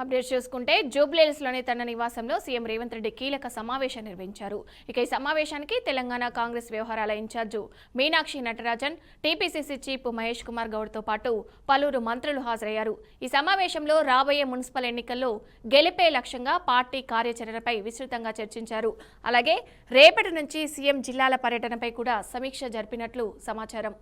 Update చూసుకుంటే జూబ్లీహిల్స్లోని తన నివాసంలో సీఎం రేవంత్ రెడ్డి కీలక సమావేశం నిర్వహించారు. ఇక ఈ సమావేశానికి తెలంగాణ కాంగ్రెస్ వ్యవహారాల incharge Meenakshi Natarajan, TPCC chief Mahesh Kumar గౌడ్తో పాటు పలువురు మంత్రులు హాజరయ్యారు. ఈ సమావేశంలో రాబోయే మున్సిపల్ ఎన్నికల్లో గెలిపే లక్ష్యంగా పార్టీ కార్యాచరణపై విస్తృతంగా చర్చించారు. అలాగే రేపటి నుంచి సీఎం జిల్లాల పర్యటనపై కూడా సమీక్ష జరిపినట్లు సమాచారం.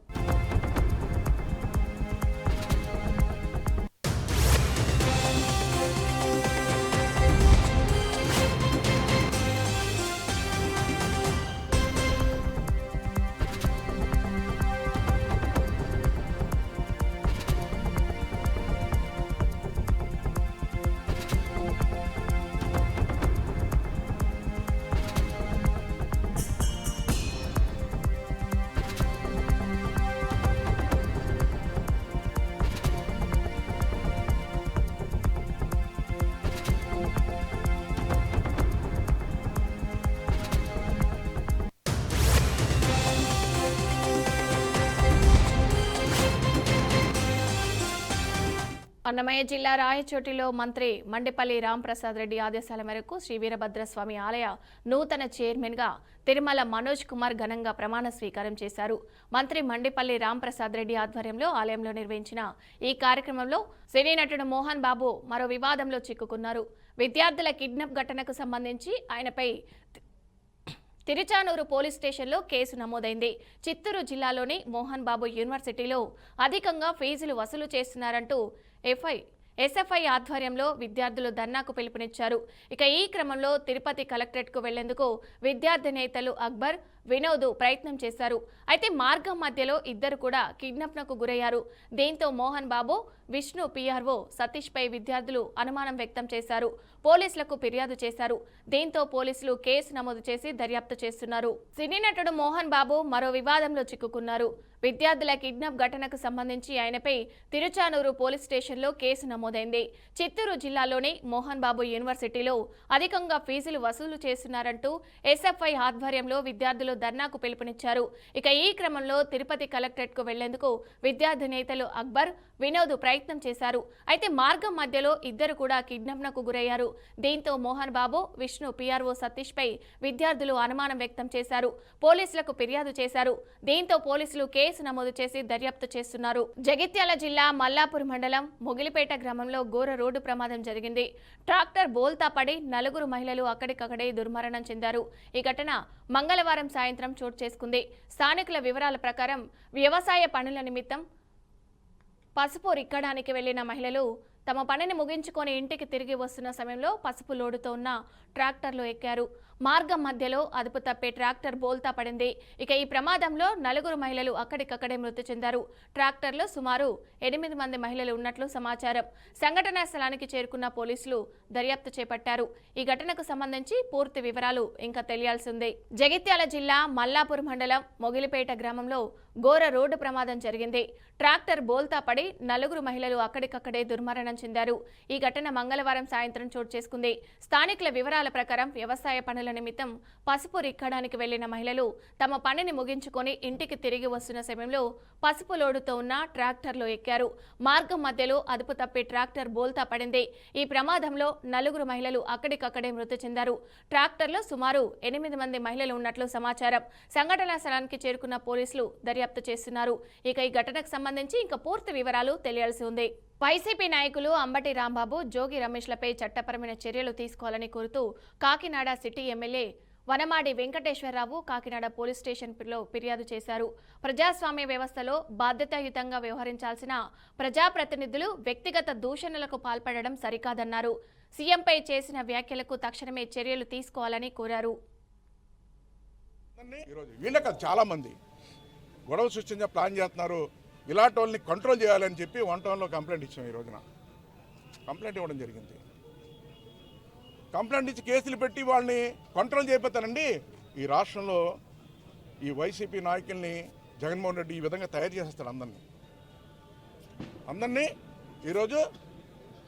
అన్నమయ్య జిల్లా రాయచోటిలో మంత్రి మండిపల్లి రాంప్రసాద్ రెడ్డి ఆదేశాల మేరకు శ్రీ వీరభద్రస్వామి ఆలయ నూతన చైర్మన్గా తిరుమల మనోజ్ కుమార్ ఘనంగా ప్రమాణ స్వీకారం చేశారు. మంత్రి మండిపల్లి రాంప్రసాద్ రెడ్డి ఆధ్వర్యంలో ఆలయంలో నిర్వహించిన ఈ కార్యక్రమంలో సినీ నటుడు మోహన్ బాబు మరో వివాదంలో చిక్కుకున్నారు. విద్యార్థుల కిడ్నాప్ ఘటనకు సంబంధించి ఆయనపై తిరుచానూరు పోలీస్ స్టేషన్లో కేసు నమోదైంది. చిత్తూరు జిల్లాలోని మోహన్ బాబు యూనివర్సిటీలో అధికంగా ఫీజులు వసూలు చేస్తున్నారంటూ ఎస్ఎఫ్ఐ ఆధ్వర్యంలో విద్యార్థులు ధర్నాకు పిలుపునిచ్చారు. ఇక ఈ క్రమంలో తిరుపతి కలెక్టరేట్కు వెళ్లేందుకు విద్యార్థి నేతలు అక్బర్, వినోద్ ప్రయత్నం చేశారు. అయితే మార్గం మధ్యలో ఇద్దరు కూడా కిడ్నాప్కు గురయ్యారు. దీంతో మోహన్ బాబు, విష్ణు పిఆర్ఓ సతీష్ పై విద్యార్థులు అనుమానం వ్యక్తం చేశారు. పోలీసులకు ఫిర్యాదు చేశారు. దీంతో పోలీసులు కేసు నమోదు చేసి దర్యాప్తు చేస్తున్నారు. సినీ నటుడు మోహన్ బాబు మరో వివాదంలో చిక్కుకున్నారు. విద్యార్థుల కిడ్నాప్ ఘటనకు సంబంధించి ఆయనపై తిరుచానూరు పోలీస్ స్టేషన్లో కేసు నమోదైంది. చిత్తూరు జిల్లాలోని మోహన్ బాబు యూనివర్సిటీలో అధికంగా ఫీజులు వసూలు చేస్తున్నారంటూ ఎస్ఎఫ్ఐ ఆధ్వర్యంలో విద్యార్థులు ధర్నాకు పిలుపునిచ్చారు. ఇక ఈ క్రమంలో తిరుపతి కలెక్టరేట్కు వెళ్లేందుకు విద్యార్థి నేతలు అక్బర్, వినోద్ ప్రయత్నం చేశారు. అయితే మార్గం మధ్యలో ఇద్దరు కూడా కిడ్నాప్కు గురయ్యారు. దీంతో మోహన్ బాబు, విష్ణు పిఆర్ఓ సతీష్ పై విద్యార్థులు అనుమానం వ్యక్తం చేశారు. పోలీసులకు ఫిర్యాదు చేశారు. దీంతో పోలీసులు కేసు నమోదు చేసి దర్యాప్తు చేస్తున్నారు. జగిత్యాల జిల్లా మల్లాపూర్ మండలం మొగిలిపేట గ్రామంలో ఘోర రోడ్డు ప్రమాదం జరిగింది. ట్రాక్టర్ బోల్తా పడి 4 మహిళలు అక్కడికక్కడే దుర్మరణం చెందారు. ఈ ఘటన మంగళవారం సాయంత్రం చోటు చేసుకుంది. స్థానికుల వివరాల ప్రకారం వ్యవసాయ పనుల నిమిత్తం పసుపు రిక్కడానికి వెళ్లిన మహిళలు తమ పనిని ముగించుకొని ఇంటికి తిరిగి వస్తున్న సమయంలో పసుపు లోడుతో ఉన్న ట్రాక్టర్లో ఎక్కారు. మార్గం మధ్యలో అదుపు తప్పే ట్రాక్టర్ బోల్తా పడింది. ఇక ఈ ప్రమాదంలో 4 మహిళలు అక్కడికక్కడే మృతి చెందారు. ట్రాక్టర్లో సుమారు 8 మంది మహిళలు ఉన్నట్లు సమాచారం. సంఘటనా స్థలానికి చేరుకున్న పోలీసులు దర్యాప్తు చేపట్టారు. ఈ ఘటనకు సంబంధించి పూర్తి వివరాలు ఇంకా తెలియాల్సి ఉంది. జగిత్యాల జిల్లా మల్లాపూర్ మండలం మొగిలిపేట గ్రామంలో ఘోర రోడ్డు ప్రమాదం జరిగింది. ట్రాక్టర్ బోల్తా పడి 4 మహిళలు అక్కడికక్కడే దుర్మరణం చెందారు. ఈ ఘటన మంగళవారం సాయంత్రం చోటు చేసుకుంది. స్థానికుల వివరాల ప్రకారం వ్యవసాయ పనుల నిమిత్తం పసుపు రిక్కడానికి వెళ్లిన మహిళలు తమ పనిని ముగించుకొని ఇంటికి తిరిగి వస్తున్న సమయంలో పసుపు లోడుతో ఉన్న ట్రాక్టర్లో ఎక్కారు. మార్గం మధ్యలో అదుపు తప్పి ట్రాక్టర్ బోల్తా పడింది. ఈ ప్రమాదంలో 4 మహిళలు అక్కడికక్కడే మృతి చెందారు. ట్రాక్టర్లో సుమారు 8 మంది మహిళలు ఉన్నట్లు సమాచారం. సంఘటనా స్థలానికి చేరుకున్న పోలీసులు దర్యాప్తు చేస్తున్నారు. ఇక ఈ ఘటనకు సంబంధించి ఇంకా పూర్తి వివరాలు తెలియాల్సి ఉంది. వైసీపీ నాయకులు అంబటి రాంబాబు, జోగి రమేష్లపై చట్టపరమైన చర్యలు తీసుకోవాలని కోరుతూ Kakinada city MLA Vanamadi Venkateswararao Kakinada police స్టేషన్లో ఫిర్యాదు చేశారు. ప్రజాస్వామ్య వ్యవస్థలో బాధ్యతాయుతంగా వ్యవహరించాల్సిన ప్రజాప్రతినిధులు వ్యక్తిగత దూషణలకు పాల్పడడం సరికాదన్నారు. సీఎంపై చేసిన వ్యాఖ్యలకు తక్షణమే చర్యలు తీసుకోవాలని కోరారు. చాలా మంది గొడవ సృష్టించే ప్లాన్ చేస్తున్నారు. ఇలాంటి వాళ్ళని కంట్రోల్ చేయాలని చెప్పి 1 టౌన్లో కంప్లైంట్ ఇచ్చాం. ఈ రోజున కంప్లైంట్ ఇవ్వడం జరిగింది. కంప్లైంట్ ఇచ్చి కేసులు పెట్టి వాళ్ళని కంట్రోల్ చేయబోతానండి. ఈ రాష్ట్రంలో ఈ వైసీపీ నాయకుల్ని జగన్మోహన్ రెడ్డి ఈ విధంగా తయారు చేసేస్తాడు. అందరినీ ఈరోజు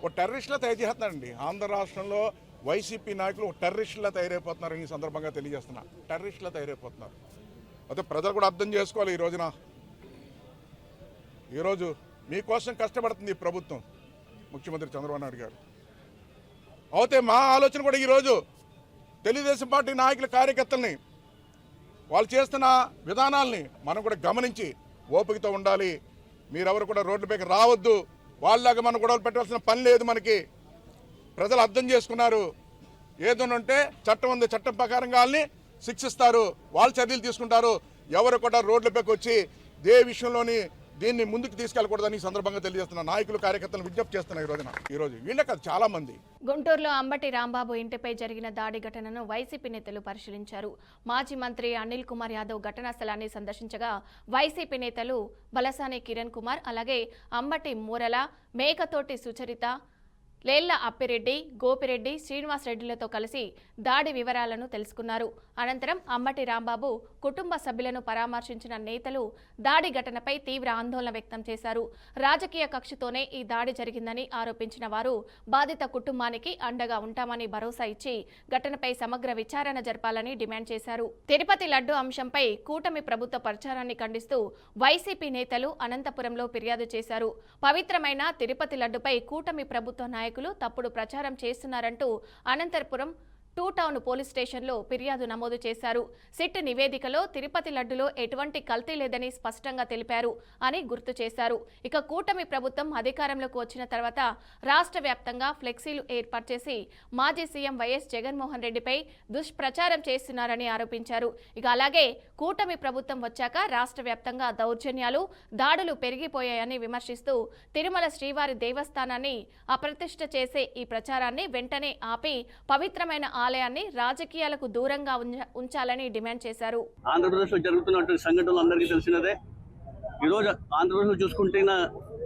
ఒక టెర్రరిస్ట్లా తయారు చేస్తున్నారండి. ఆంధ్ర రాష్ట్రంలో వైసీపీ నాయకులు ఒక టెర్రరిస్ట్లా తయారైపోతున్నారు. ఈ సందర్భంగా తెలియజేస్తున్నా, టెర్రరిస్ట్లా తయారైపోతున్నారు. అదే ప్రజలు కూడా అర్థం చేసుకోవాలి. ఈరోజు మీకోసం కష్టపడుతుంది ఈ ప్రభుత్వం. ముఖ్యమంత్రి చంద్రబాబు నాయుడు గారు అయితే మా ఆలోచన కూడా ఈరోజు తెలుగుదేశం పార్టీ నాయకుల కార్యకర్తల్ని వాళ్ళు చేస్తున్న విధానాల్ని మనం కూడా గమనించి ఓపికతో ఉండాలి. మీరెవరు కూడా రోడ్లపైకి రావద్దు. వాళ్ళలాగా మనం గొడవలు పెట్టాల్సిన పని లేదు. మనకి ప్రజలు అర్థం చేసుకున్నారు. ఏదోనంటే చట్టం ఉంది, చట్టం ప్రకారంగా వాళ్ళని శిక్షిస్తారు, వాళ్ళు చర్యలు తీసుకుంటారు. ఎవరు కూడా రోడ్లపైకి వచ్చి ఏ విషయంలోని దీన్ని ముందుకు తీసుకెళ్ళకూడదని ఈ సందర్భంగా తెలియజేస్తున్న నాయకులు కార్యకర్తలు విజ్ఞప్తి చేస్తున్నారు. ఈరోజు వీళ్ళే కాదు చాలా మంది. గుంటూరులో అంబటి రాంబాబు ఇంటిపై జరిగిన దాడి ఘటనను వైసీపీ నేతలు పరిశీలించారు. మాజీ మంత్రి అనిల్ కుమార్ యాదవ్ ఘటనా స్థలాన్ని సందర్శించగా వైసీపీ నేతలు బలసాని కిరణ్ కుమార్, అలాగే అంబటి మూరల, మేకతోటి సుచరిత, లేళ్ల అప్పిరెడ్డి, గోపిరెడ్డి, శ్రీనివాసరెడ్డిలతో కలిసి దాడి వివరాలను తెలుసుకున్నారు. అనంతరం అంబటి రాంబాబు కుటుంబ సభ్యులను పరామర్శించిన నేతలు దాడి ఘటనపై తీవ్ర ఆందోళన వ్యక్తం చేశారు. రాజకీయ కక్షతోనే ఈ దాడి జరిగిందని ఆరోపించిన వారు బాధిత కుటుంబానికి అండగా ఉంటామని భరోసా ఇచ్చి ఘటనపై సమగ్ర విచారణ జరపాలని డిమాండ్ చేశారు. తిరుపతి లడ్డు అంశంపై కూటమి ప్రభుత్వ ప్రచారాన్ని ఖండిస్తూ వైసీపీ నేతలు అనంతపురంలో ఫిర్యాదు చేశారు. పవిత్రమైన తిరుపతి లడ్డుపై కూటమి ప్రభుత్వ నాయకులు తప్పుడు ప్రచారం చేస్తున్నారంటూ అనంతపురం 2 టౌన్ పోలీస్ స్టేషన్లో ఫిర్యాదు నమోదు చేశారు. సిట్ నివేదికలో తిరుపతి లడ్డులో ఎటువంటి కల్తీ లేదని స్పష్టంగా తెలిపారు అని గుర్తు చేశారు. ఇక కూటమి ప్రభుత్వం అధికారంలోకి వచ్చిన తర్వాత రాష్ట్ర వ్యాప్తంగా ఫ్లెక్సీలు ఏర్పాటు చేసి మాజీ సీఎం వైఎస్ జగన్మోహన్ రెడ్డిపై దుష్ప్రచారం చేస్తున్నారని ఆరోపించారు. ఇక అలాగే కూటమి ప్రభుత్వం వచ్చాక రాష్ట్ర వ్యాప్తంగా దౌర్జన్యాలు, దాడులు పెరిగిపోయాయని విమర్శిస్తూ తిరుమల శ్రీవారి దేవస్థానాన్ని అప్రతిష్ఠ చేసే ఈ ప్రచారాన్ని వెంటనే ఆపి పవిత్రమైన ఆలయాన్ని రాజకీయాలకు దూరంగా ఉంచాలని డిమాండ్ చేశారు. ఆంధ్రప్రదేశ్లో జరుగుతున్నటువంటి సంఘటనలు అందరికీ తెలిసినదే. ఈరోజు ఆంధ్రప్రదేశ్లో చూసుకుంటే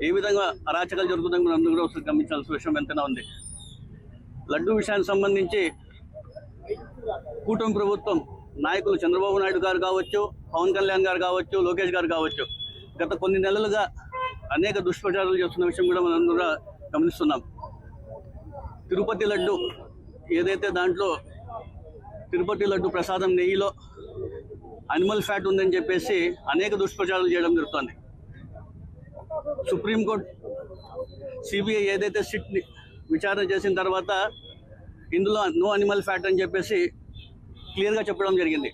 ఏ విధంగా అరాచకాలు జరుగుతుందని మనం అందరూ కూడా గమనించాల్సిన విషయం ఎంతైనా ఉంది. లడ్డూ విషయానికి సంబంధించి కూటమి ప్రభుత్వం నాయకులు చంద్రబాబు నాయుడు గారు కావచ్చు, పవన్ కళ్యాణ్ గారు కావచ్చు, లోకేష్ గారు కావచ్చు, గత కొన్ని నెలలుగా అనేక దుష్ప్రచారాలు చేస్తున్న విషయం కూడా మనం కూడా గమనిస్తున్నాం. తిరుపతి లడ్డు ఏదైతే దాంట్లో తిరుపతి లడ్డు ప్రసాదం నెయ్యిలో అనిమల్ ఫ్యాట్ ఉందని చెప్పేసి అనేక దుష్ప్రచారాలు చేయడం జరుగుతుంది. సుప్రీంకోర్టు సిబిఐ ఏదైతే సిట్ని విచారణ చేసిన తర్వాత ఇందులో నో అనిమల్ ఫ్యాట్ అని చెప్పేసి క్లియర్గా చెప్పడం జరిగింది.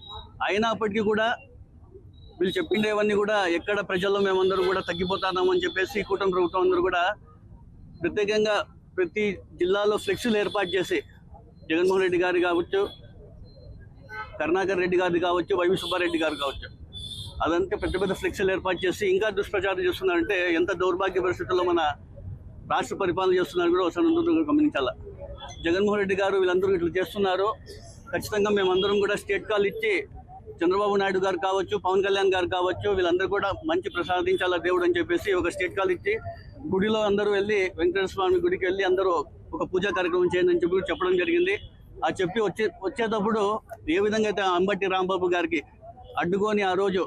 అయినప్పటికీ కూడా వీళ్ళు చెప్పిండేవన్నీ కూడా ఎక్కడ ప్రజల్లో మేమందరూ కూడా తగ్గిపోతున్నామని చెప్పేసి కూటమి ప్రభుత్వం అందరూ కూడా ప్రత్యేకంగా ప్రతి జిల్లాలో ఫ్లెక్సీలు ఏర్పాటు చేసి జగన్మోహన్ రెడ్డి గారు కావచ్చు, కరుణాకర్ రెడ్డి గారు కావచ్చు, వైవి సుబ్బారెడ్డి గారు కావచ్చు, అదంతా పెద్ద పెద్ద ఫ్లెక్సీలు ఏర్పాటు చేసి ఇంకా దుష్ప్రచారం చేస్తున్నారంటే ఎంత దౌర్భాగ్య పరిస్థితుల్లో మన రాష్ట్ర పరిపాలన చేస్తున్నారు కూడా ఒకసారి గమనించాల. జగన్మోహన్ రెడ్డి గారు వీళ్ళందరూ ఇట్లా చేస్తున్నారు. ఖచ్చితంగా మేమందరం కూడా స్టేట్ కాల్ ఇచ్చి చంద్రబాబు నాయుడు గారు కావచ్చు, పవన్ కళ్యాణ్ గారు కావచ్చు, వీళ్ళందరూ కూడా మంచి ప్రసాదించాలా దేవుడు అని చెప్పేసి ఒక స్టేట్ కాల్ ఇచ్చి గుడిలో అందరూ వెళ్ళి వెంకటేశ్వర స్వామి గుడికి వెళ్ళి అందరూ ఒక పూజా కార్యక్రమం చేయండి అని చెప్పి చెప్పడం జరిగింది. ఆ చెప్పి వచ్చేటప్పుడు ఏ విధంగా అయితే అంబటి రాంబాబు గారికి అడ్డుకొని ఆ రోజు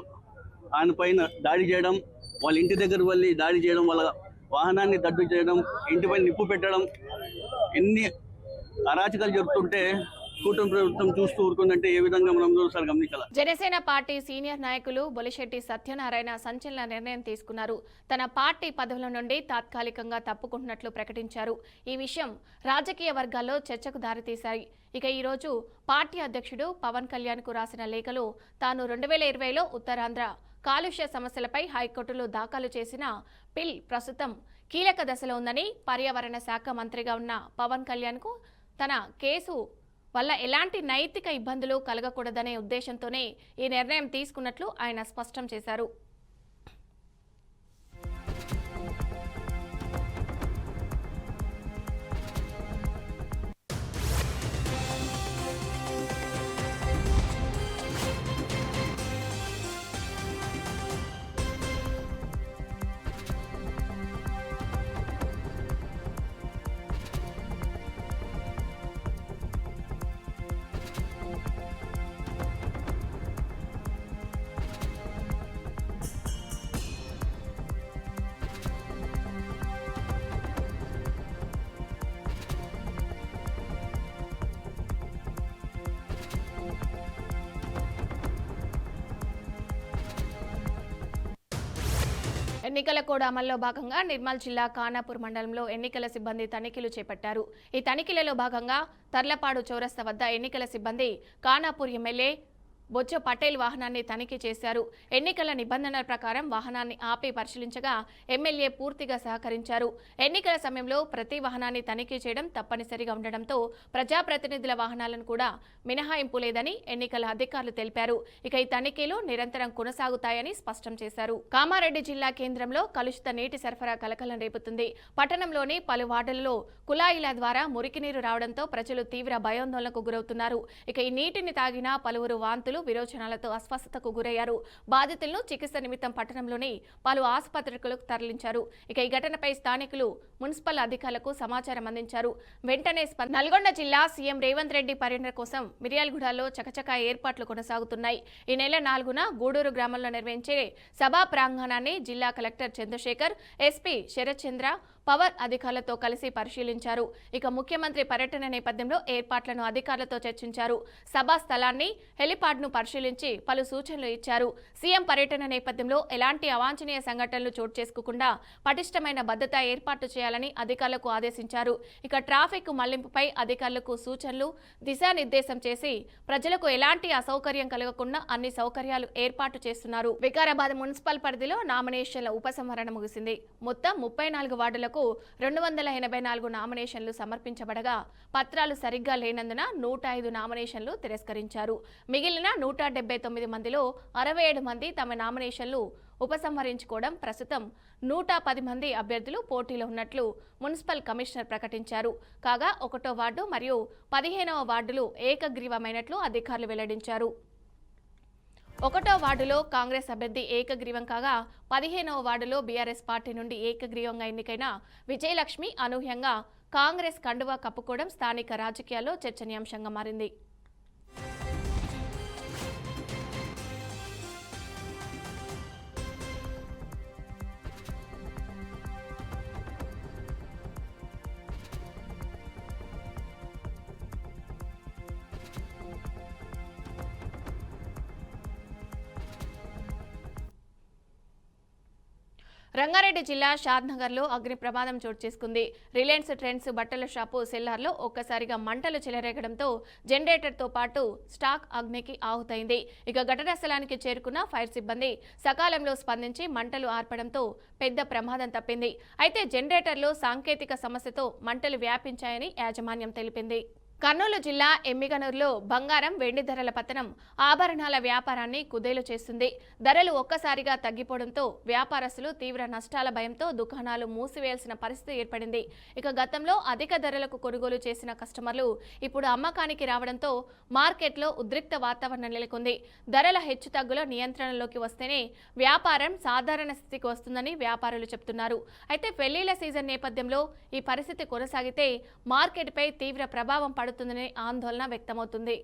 ఆయన పైన దాడి చేయడం, వాళ్ళ ఇంటి దగ్గర వెళ్ళి దాడి చేయడం, వాళ్ళ వాహనాన్ని దడ్డు చేయడం, ఇంటిపైన నిప్పు పెట్టడం, ఎన్ని అరాచకాలు జరుగుతుంటే కూటమి ప్రభుత్వం చూస్తూ ఊరుకుందంటే ఏ విధంగా మనం ఒకసారి గమనించాలి. జనసేన పార్టీ సీనియర్ నాయకులు బొలిశెట్టి సత్యనారాయణ సంచలన నిర్ణయం తీసుకున్నారు. తన పార్టీ పదవుల నుండి తాత్కాలికంగా తప్పుకుంటున్నట్లు ప్రకటించారు. ఈ విషయం రాజకీయ వర్గాల్లో చర్చకు దారితీశాయి. ఇక ఈరోజు పార్టీ అధ్యక్షుడు పవన్ కళ్యాణ్ కు రాసిన లేఖలో తాను 2020లో ఉత్తరాంధ్ర కాలుష్య సమస్యలపై హైకోర్టులో దాఖలు చేసిన పిల్ ప్రస్తుతం కీలక దశలో ఉందని, పర్యావరణ శాఖ మంత్రిగా ఉన్న పవన్ కళ్యాణ్ కు తన కేసు వల్ల ఎలాంటి నైతిక ఇబ్బందులు కలగకూడదనే ఉద్దేశంతోనే ఈ నిర్ణయం తీసుకున్నట్లు ఆయన స్పష్టం చేశారు. ఎన్నికల కోడ్ అమల్లో భాగంగా నిర్మల్ జిల్లా ఖానాపూర్ మండలంలో ఎన్నికల సిబ్బంది తనిఖీలు చేపట్టారు. ఈ తనిఖీలలో భాగంగా తర్లపాడు చౌరస్తా వద్ద ఎన్నికల సిబ్బంది ఖానాపూర్ ఎమ్మెల్యే బొజ్జ పటేల్ వాహనాన్ని తనిఖీ చేశారు. ఎన్నికల నిబంధనల ప్రకారం వాహనాన్ని ఆపి పరిశీలించగా ఎమ్మెల్యే పూర్తిగా సహకరించారు. ఎన్నికల సమయంలో ప్రతి వాహనాన్ని తనిఖీ చేయడం తప్పనిసరిగా ఉండడంతో ప్రజాప్రతినిధుల వాహనాలను కూడా మినహాయింపు లేదని ఎన్నికల అధికారులు తెలిపారు. ఇక ఈ తనిఖీలు నిరంతరం కొనసాగుతాయని స్పష్టం చేశారు. కామారెడ్డి జిల్లా కేంద్రంలో కలుషిత నీటి సరఫరా కలకలం రేపుతుంది. పట్టణంలోని పలు వార్డులలో కుళాయిల ద్వారా మురికి నీరు రావడంతో ప్రజలు తీవ్ర భయాందోళనకు గురవుతున్నారు. ఇక ఈ నీటిని తాగిన పలువురు వాంతులు విరోచనాలతో అస్వస్థతకు గురయ్యారు. బాధితులను చికిత్స నిమిత్తం పట్టణంలోని పలు ఆసుపత్రులకు తరలించారు. ఇక ఈ ఘటనపై స్థానికులు మున్సిపల్ అధికారులకు సమాచారం అందించారు. వెంటనే నల్గొండ జిల్లా సీఎం రేవంత్ రెడ్డి పర్యటన కోసం మిర్యాలగూడలో చకచకా ఏర్పాట్లు కొనసాగుతున్నాయి. ఈ నెల 4న గూడూరు గ్రామంలో నిర్వహించే సభా ప్రాంగణాన్ని జిల్లా కలెక్టర్ చంద్రశేఖర్, ఎస్పీ శరత్ చంద్ర పవర్ అధికారులతో కలిసి పరిశీలించారు. ఇక ముఖ్యమంత్రి పర్యటన నేపథ్యంలో ఏర్పాట్లను అధికారులతో చర్చించారు. సభా స్థలాన్ని, హెలిపాడ్ను పరిశీలించి పలు సూచనలు ఇచ్చారు. సీఎం పర్యటన నేపథ్యంలో ఎలాంటి అవాంఛనీయ సంఘటనలు చోటు చేసుకోకుండా పటిష్టమైన భద్రత ఏర్పాటు చేయాలని అధికారులకు ఆదేశించారు. ఇక ట్రాఫిక్ మళ్లింపుపై అధికారులకు సూచనలు, దిశానిర్దేశం చేసి ప్రజలకు ఎలాంటి అసౌకర్యం కలగకుండా అన్ని సౌకర్యాలు ఏర్పాటు చేస్తున్నారు. వికారాబాద్ మున్సిపల్ పరిధిలో నామినేషన్ల ఉపసంహరణ ముగిసింది. మొత్తం 34 వార్డులకు 284 నామినేషన్లు సమర్పించబడగా పత్రాలు సరిగ్గా లేనందున 105 నామినేషన్లు తిరస్కరించారు. మిగిలిన 179 మందిలో 67 మంది తమ నామినేషన్లు ఉపసంహరించుకోవడం. ప్రస్తుతం 110 మంది అభ్యర్థులు పోటీలో ఉన్నట్లు మున్సిపల్ కమిషనర్ ప్రకటించారు. కాగా 1వ వార్డు మరియు 15వ వార్డులు ఏకగ్రీవమైనట్లు అధికారులు వెల్లడించారు. 1వ వార్డులో కాంగ్రెస్ అభ్యర్థి ఏకగ్రీవం కాగా 15వ వార్డులో బీఆర్ఎస్ పార్టీ నుండి ఏకగ్రీవంగా ఎన్నికైన విజయలక్ష్మి అనూహ్యంగా కాంగ్రెస్ కండువా కప్పుకోవడం స్థానిక రాజకీయాల్లో చర్చనీయాంశంగా మారింది. రంగారెడ్డి జిల్లా షాద్నగర్లో అగ్ని ప్రమాదం చోటు చేసుకుంది. రిలయన్స్ ట్రెండ్స్ బట్టల షాపు సెల్లార్లో ఒక్కసారిగా మంటలు చెలరేగడంతో జనరేటర్తో పాటు స్టాక్ అగ్నికి ఆహుతైంది. ఇక ఘటనా స్థలానికి చేరుకున్న ఫైర్ సిబ్బంది సకాలంలో స్పందించి మంటలు ఆర్పడంతో పెద్ద ప్రమాదం తప్పింది. అయితే జనరేటర్లో సాంకేతిక సమస్యతో మంటలు వ్యాపించాయని యాజమాన్యం తెలిపింది. కర్నూలు జిల్లా ఎమ్మిగనూరులో బంగారం, వెండి ధరల పతనం ఆభరణాల వ్యాపారాన్ని కుదేలు చేస్తుంది. ధరలు ఒక్కసారిగా తగ్గిపోవడంతో వ్యాపారస్తులు తీవ్ర నష్టాల భయంతో దుకాణాలు మూసివేయాల్సిన పరిస్థితి ఏర్పడింది. ఇక గతంలో అధిక ధరలకు కొనుగోలు చేసిన కస్టమర్లు ఇప్పుడు అమ్మకానికి రావడంతో మార్కెట్లో ఉద్రిక్త వాతావరణం నెలకొంది. ధరల హెచ్చుతగ్గుల నియంత్రణలోకి వస్తేనే వ్యాపారం సాధారణ స్థితికి వస్తుందని వ్యాపారులు చెబుతున్నారు. అయితే పెళ్లిళ్ల సీజన్ నేపథ్యంలో ఈ పరిస్థితి కొనసాగితే మార్కెట్పై తీవ్ర ప్రభావం పడుతుందనే ఆందోళన వ్యక్తమవుతుంది.